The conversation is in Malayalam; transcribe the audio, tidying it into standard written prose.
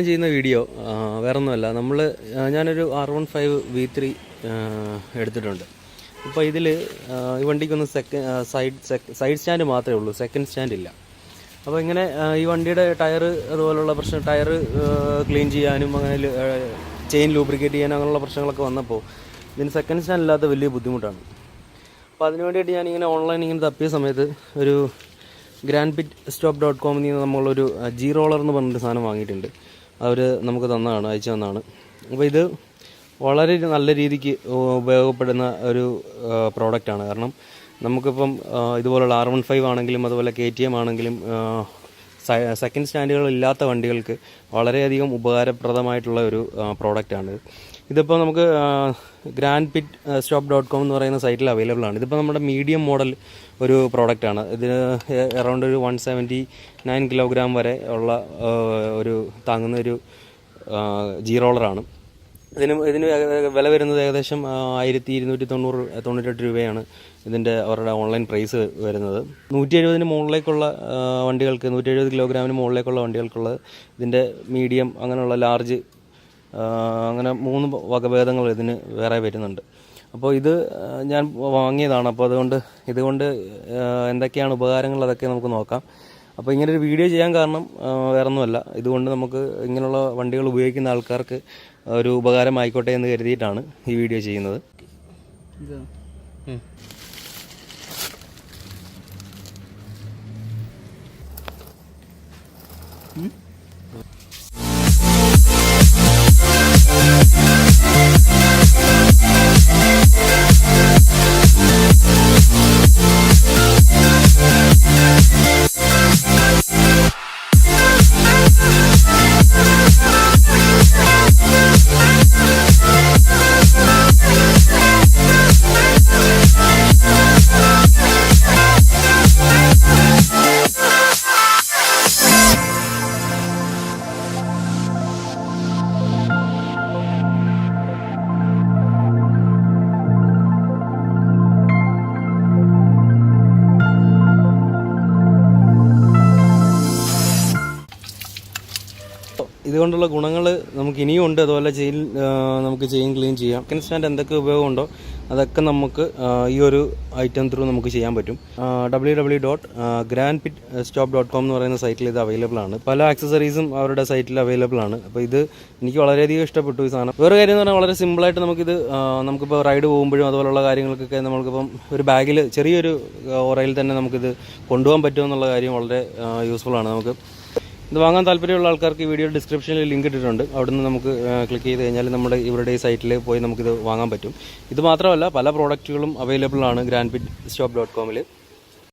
ഞാൻ ചെയ്യുന്ന വീഡിയോ വേറൊന്നുമല്ല. ഞാനൊരു R15 V3 എടുത്തിട്ടുണ്ട്. അപ്പോൾ ഇതിൽ ഈ വണ്ടിക്കൊന്ന് സൈഡ് സ്റ്റാൻഡ് മാത്രമേ ഉള്ളൂ, സെക്കൻഡ് സ്റ്റാൻഡ് ഇല്ല. അപ്പോൾ ഇങ്ങനെ ഈ വണ്ടിയുടെ ടയർ അതുപോലുള്ള പ്രശ്നം, ടയർ ക്ലീൻ ചെയ്യാനും അങ്ങനെ ചെയിൻ ലൂബ്രിക്കേറ്റ് ചെയ്യാനും അങ്ങനെയുള്ള പ്രശ്നങ്ങളൊക്കെ വന്നപ്പോൾ ഇതിന് സെക്കൻഡ് സ്റ്റാൻഡ് ഇല്ലാത്ത വലിയ ബുദ്ധിമുട്ടാണ്. അപ്പോൾ അതിന് വേണ്ടിയിട്ട് ഞാനിങ്ങനെ ഓൺലൈൻ ഇങ്ങനെ തപ്പിയ സമയത്ത് ഒരു GrandPitstop.com നമ്മളൊരു GRoller എന്ന് പറഞ്ഞിട്ട് സാധനം വാങ്ങിയിട്ടുണ്ട്. അവർ നമുക്ക് തന്നതാണ്, അയച്ചു തന്നതാണ്. അപ്പോൾ ഇത് വളരെ നല്ല രീതിക്ക് ഉപയോഗപ്പെടുന്ന ഒരു പ്രോഡക്റ്റാണ്. കാരണം നമുക്കിപ്പം ഇതുപോലുള്ള R15 ആണെങ്കിലും അതുപോലെ KTM ആണെങ്കിലും സെക്കൻഡ് സ്റ്റാൻഡുകൾ ഇല്ലാത്ത വണ്ടികൾക്ക് വളരെയധികം ഉപകാരപ്രദമായിട്ടുള്ള ഒരു പ്രോഡക്റ്റാണ്. ഇതിപ്പോൾ നമുക്ക് GrandPitstop.com എന്ന് പറയുന്ന സൈറ്റിൽ അവൈലബിൾ ആണ്. ഇതിപ്പോൾ നമ്മുടെ മീഡിയം മോഡൽ ഒരു പ്രോഡക്റ്റാണ്. ഇതിന് അറൗണ്ട് ഒരു 179 കിലോഗ്രാം വരെ ഉള്ള ഒരു താങ്ങുന്ന ഒരു GRollerആണ്. ഇതിന് വില വരുന്നത് ഏകദേശം 1298 രൂപയാണ് അവരുടെ ഓൺലൈൻ പ്രൈസ് വരുന്നത്. 170 മുകളിലേക്കുള്ള വണ്ടികൾക്ക്, 170 കിലോഗ്രാമിന് മുകളിലേക്കുള്ള വണ്ടികൾക്കുള്ള ഇതിൻ്റെ മീഡിയം, അങ്ങനെയുള്ള ലാർജ്, അങ്ങനെ 3 വകഭേദങ്ങൾ ഇതിന് വേറെ വരുന്നുണ്ട്. അപ്പോൾ ഇത് ഞാൻ വാങ്ങിയതാണ്. അപ്പോൾ ഇതുകൊണ്ട് എന്തൊക്കെയാണ് ഉപകാരങ്ങൾ അതൊക്കെ നമുക്ക് നോക്കാം. അപ്പോൾ ഇങ്ങനൊരു വീഡിയോ ചെയ്യാൻ കാരണം വേറൊന്നുമല്ല, ഇതുകൊണ്ട് നമുക്ക് ഇങ്ങനെയുള്ള വണ്ടികൾ ഉപയോഗിക്കുന്ന ആൾക്കാർക്ക് ഒരു ഉപകാരമായിക്കോട്ടെ എന്ന് കരുതിയിട്ടാണ് ഈ വീഡിയോ ചെയ്യുന്നത്. ഇതുകൊണ്ടുള്ള ഗുണങ്ങൾ നമുക്ക് ഇനിയും ഉണ്ട്. അതുപോലെ നമുക്ക് ചെയിൻ ക്ലീൻ ചെയ്യാം. സെക്കൻഡ് സ്റ്റാൻഡ് എന്തൊക്കെ ഉപയോഗമുണ്ടോ അതൊക്കെ നമുക്ക് ഈ ഒരു ഐറ്റം ത്രൂ നമുക്ക് ചെയ്യാൻ പറ്റും. www.grandpitstop.com എന്ന് പറയുന്ന സൈറ്റിൽ ഇത് അവൈലബിൾ ആണ്. പല ആക്സസറീസും അവരുടെ സൈറ്റിൽ അവൈലബിൾ ആണ്. അപ്പോൾ ഇത് എനിക്ക് വളരെയധികം ഇഷ്ടപ്പെട്ടു ഈ സാധനം. വേറെ കാര്യം എന്ന് പറഞ്ഞാൽ വളരെ സിമ്പിളായിട്ട് നമുക്കിപ്പോൾ റൈഡ് പോകുമ്പോഴും അതുപോലുള്ള കാര്യങ്ങൾക്കൊക്കെ നമ്മൾക്കിപ്പം ഒരു ബാഗിൽ ചെറിയൊരു ഓറയിൽ തന്നെ നമുക്കിത് കൊണ്ടുപോകാൻ പറ്റുമെന്നുള്ള കാര്യം വളരെ യൂസ്ഫുൾ ആണ്. നമുക്ക് ഇത് വാങ്ങാൻ താല്പര്യമുള്ള ആൾക്കാർക്ക് ഈ വീഡിയോ ഡിസ്ക്രിപ്ഷനിൽ ലിങ്ക് ഇട്ടിട്ടുണ്ട്. അവിടുന്ന് നമുക്ക് ക്ലിക്ക് ചെയ്ത് കഴിഞ്ഞാൽ ഇവരുടെ ഈ സൈറ്റിൽ പോയി നമുക്കിത് വാങ്ങാൻ പറ്റും. ഇത് മാത്രമല്ല, പല പ്രോഡക്റ്റുകളും അവൈലബിൾ ആണ് GrandPitstop.com.